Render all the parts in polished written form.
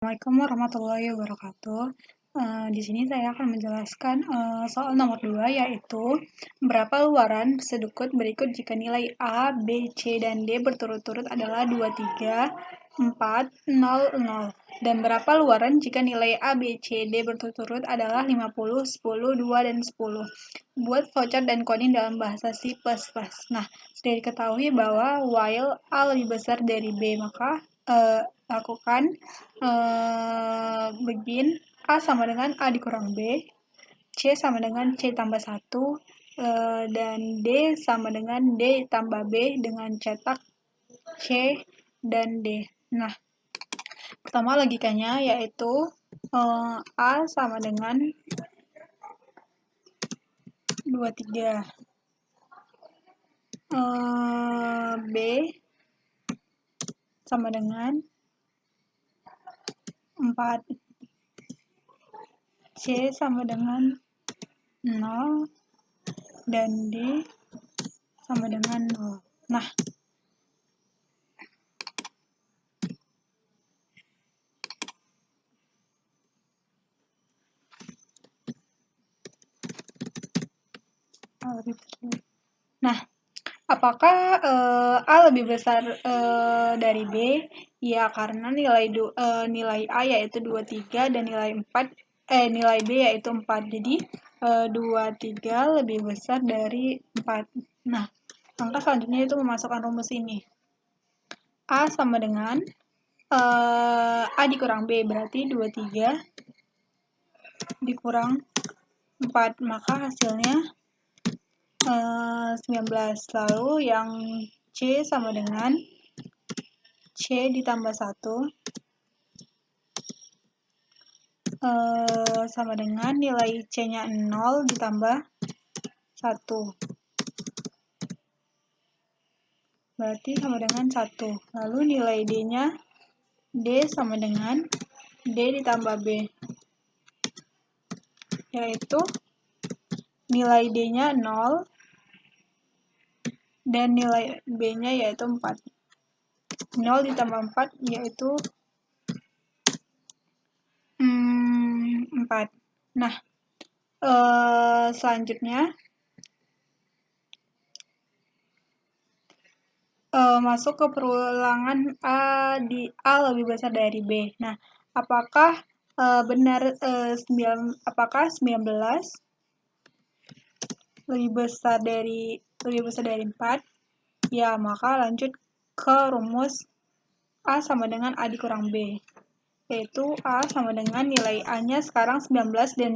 Assalamualaikum warahmatullahi wabarakatuh. Di sini saya akan menjelaskan soal nomor 2, yaitu berapa luaran sedikit berikut jika nilai A, B, C, dan D berturut-turut adalah 2, 3, 4, 0, 0. Dan berapa luaran jika nilai A, B, C, D berturut-turut adalah 50, 10, 2, dan 10. Buat flowchart dan coding dalam bahasa C++. Nah, sudah diketahui bahwa while A lebih besar dari B, maka lakukan begin A sama dengan A dikurang B, C sama dengan C tambah 1, dan D sama dengan D tambah B dengan cetak C dan D. Nah, pertama logikanya yaitu A sama dengan 23, B sama dengan 4, C sama dengan 0, dan D sama dengan 0. Nah, apakah A lebih besar dari B? Ya, karena nilai A yaitu 23 dan nilai B yaitu 4. Jadi 23 lebih besar dari 4. Nah, langkah selanjutnya itu memasukkan rumus ini. A sama dengan A dikurang B, berarti 23 dikurang 4, maka hasilnya 19. Lalu yang C sama dengan C ditambah 1 sama dengan nilai C-nya 0 ditambah 1. Berarti sama dengan 1. Lalu nilai D-nya D sama dengan D ditambah B. Yaitu nilai D-nya 0 dan nilai B-nya yaitu 4. 0 ditambah 4 yaitu 4. Nah, selanjutnya masuk ke perulangan A lebih besar dari B. Nah, apakah benar apakah 19 lebih besar dari 4? Ya, maka lanjut ke rumus A sama dengan A dikurang B. Yaitu A sama dengan nilai A-nya sekarang 19 dan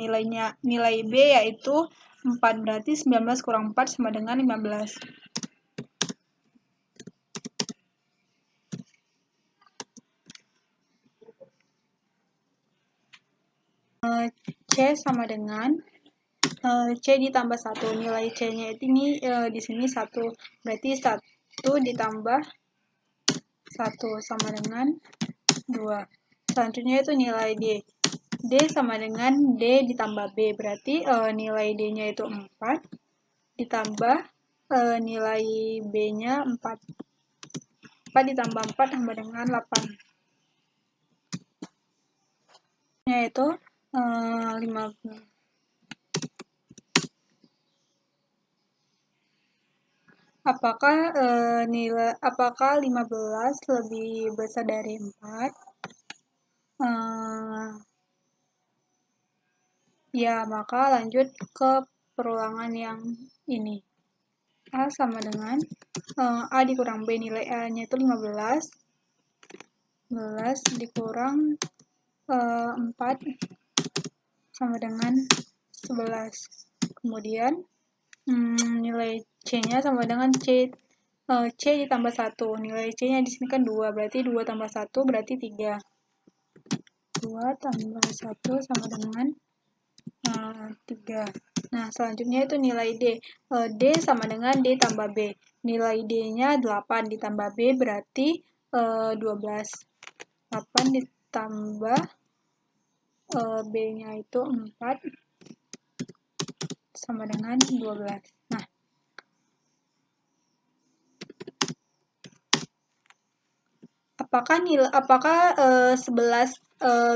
nilai B yaitu 4. Berarti 19 kurang 4 sama dengan 15. C sama dengan C ditambah 1. Nilai C-nya ini di sini 1. Berarti 1 ditambah 1 sama dengan 2. Selanjutnya itu nilai D. D sama dengan D ditambah B. Berarti nilai D-nya itu 4 ditambah nilai B-nya 4. 4 ditambah 4 sama dengan 8. Yaitu 15. Apakah 15 lebih besar dari 4? Ya, maka lanjut ke perulangan yang ini. A sama dengan A dikurang B, nilai A-nya itu 15. 15 dikurang 4 sama dengan 11. Kemudian nilai C-nya sama dengan C ditambah 1. Nilai C-nya di sini kan 2, berarti 2 tambah 1 berarti 3. 2 tambah 1 sama dengan 3. Nah, selanjutnya itu nilai D. D sama dengan D tambah B. Nilai D-nya 8 ditambah B berarti 12. 8 ditambah B-nya itu 4 sama dengan 12. Nah, apakah 11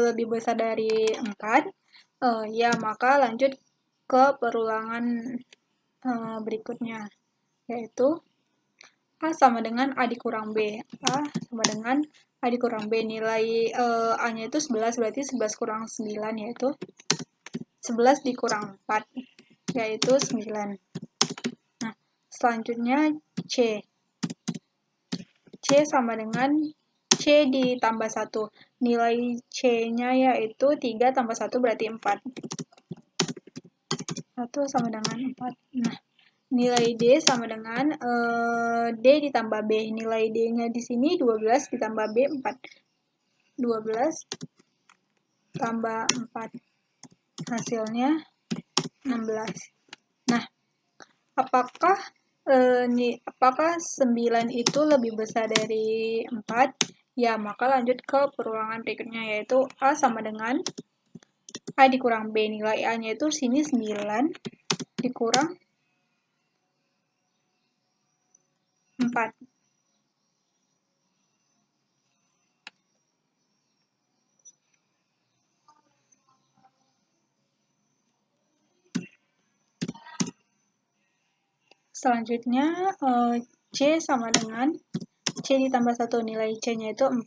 lebih besar dari 4? Ya, maka lanjut ke perulangan berikutnya, yaitu A sama dengan A dikurang B. A sama dengan A dikurang B. Nilai A-nya itu 11, berarti 11 kurang 9, yaitu 11 dikurang 4, yaitu 9. Nah, selanjutnya C. C sama dengan C ditambah 1. Nilai C-nya yaitu 3 tambah 1 berarti 4. 1 sama dengan 4. Nah, nilai D sama dengan D ditambah B. Nilai D-nya di sini 12 ditambah B 4. 12 tambah 4. Hasilnya 16. Nah, apakah 9 itu lebih besar dari 4? Ya, maka lanjut ke perulangan berikutnya, yaitu A sama dengan A dikurang B. Nilai A-nya itu sini 9 dikurang 4. Selanjutnya, C sama dengan C ditambah 1. Nilai C-nya itu 4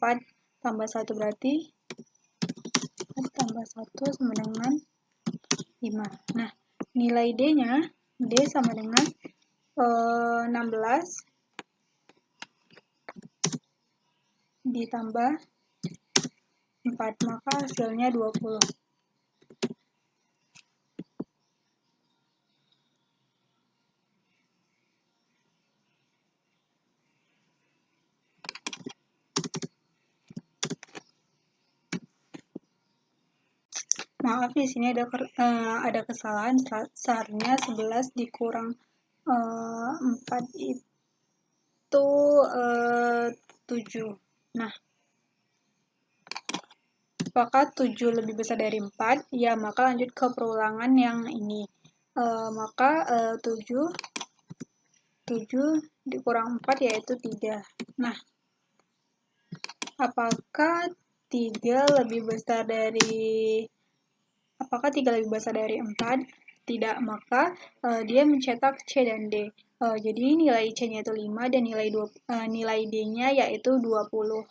tambah 1 berarti 4 tambah 1 sama dengan 5. Nah, nilai D-nya, D sama dengan 16 ditambah 4, maka hasilnya 20. Maaf, di sini ada kesalahan. Seharusnya 11 dikurang 4 itu 7. Nah, apakah 7 lebih besar dari 4? Ya, maka lanjut ke perulangan yang ini. Maka 7 dikurang 4 yaitu 3. Nah, apakah 3 lebih besar dari 4? Tidak, maka dia mencetak C dan D. Jadi nilai C-nya itu 5 dan nilai D-nya yaitu 20.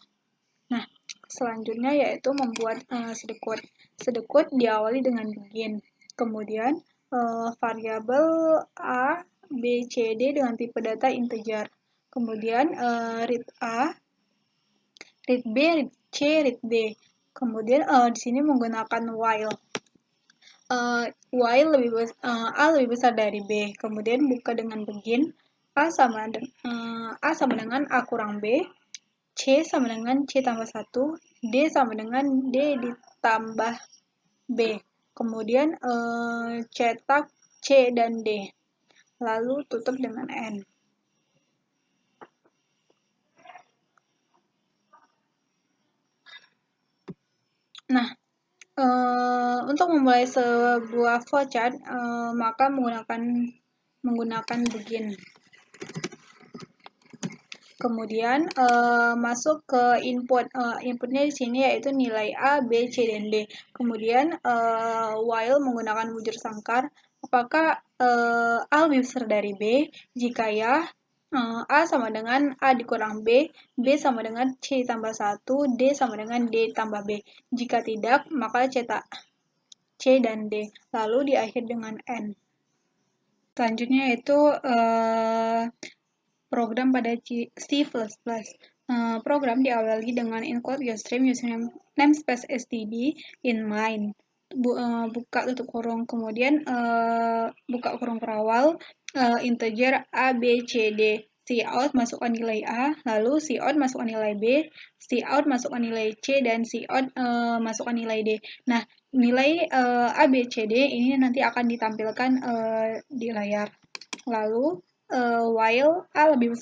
Nah, selanjutnya yaitu membuat sedekut. Sedekut diawali dengan begin. Kemudian variabel A, B, C, D dengan tipe data integer. Kemudian read A, read B, read C, read D. Kemudian di sini menggunakan while. A lebih besar dari B. Kemudian buka dengan begin. A sama dengan A kurang B. C sama dengan C tambah 1. D sama dengan D ditambah B. Kemudian cetak C dan D. Lalu tutup dengan N. Nah, untuk memulai sebuah flowchart, maka menggunakan begin. Kemudian masuk ke input. Inputnya di sini yaitu nilai A, B, C, dan D. Kemudian while menggunakan bujur sangkar. Apakah A lebih besar dari B? Jika ya, A sama dengan A dikurang B, B sama dengan C tambah 1, D sama dengan D tambah B. Jika tidak, maka cetak C dan D. Lalu diakhiri dengan N. Selanjutnya yaitu program pada C++. Program diawali dengan include your stream using namespace std in main. Buka tutup kurung, kemudian buka kurung perawal, integer A, B, C, D. Cout masukkan nilai A, lalu cout masukkan nilai B, cout masukkan nilai C, dan cout masukkan nilai D. Nah, nilai A, B, C, D ini nanti akan ditampilkan di layar. Lalu while A lebih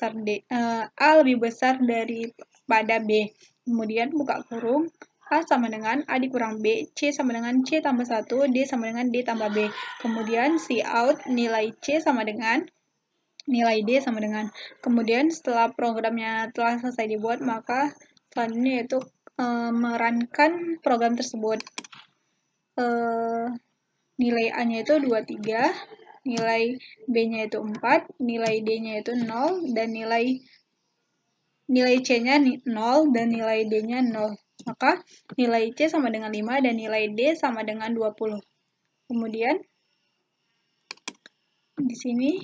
besar daripada B. Kemudian buka kurung, A sama dengan A dikurang B, C sama dengan C tambah 1, D sama dengan D tambah B. Kemudian cout nilai C sama dengan nilai D sama dengan. Kemudian setelah programnya telah selesai dibuat, maka selanjutnya yaitu merankan program tersebut. Nilai A-nya itu 23, nilai B-nya itu 4, nilai D-nya itu 0, dan nilai C-nya 0 dan nilai D-nya 0. Maka nilai C sama dengan 5 dan nilai D sama dengan 20. Kemudian di sini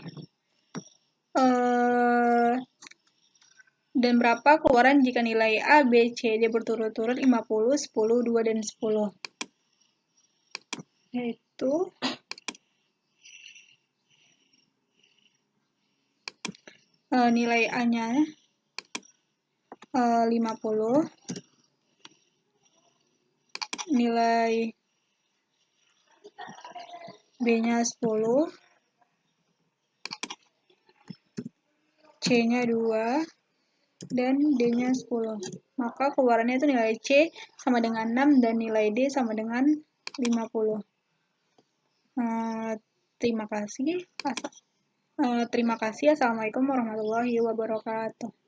dan berapa keluaran jika nilai A, B, C, D berturut-turut 50, 10, 2, dan 10. Yaitu nilai A-nya 50, nilai B-nya 10, C-nya 2, dan D-nya 10. Maka keluarannya itu nilai C sama dengan 6 dan nilai D sama dengan 50. Terima kasih. Assalamualaikum warahmatullahi wabarakatuh.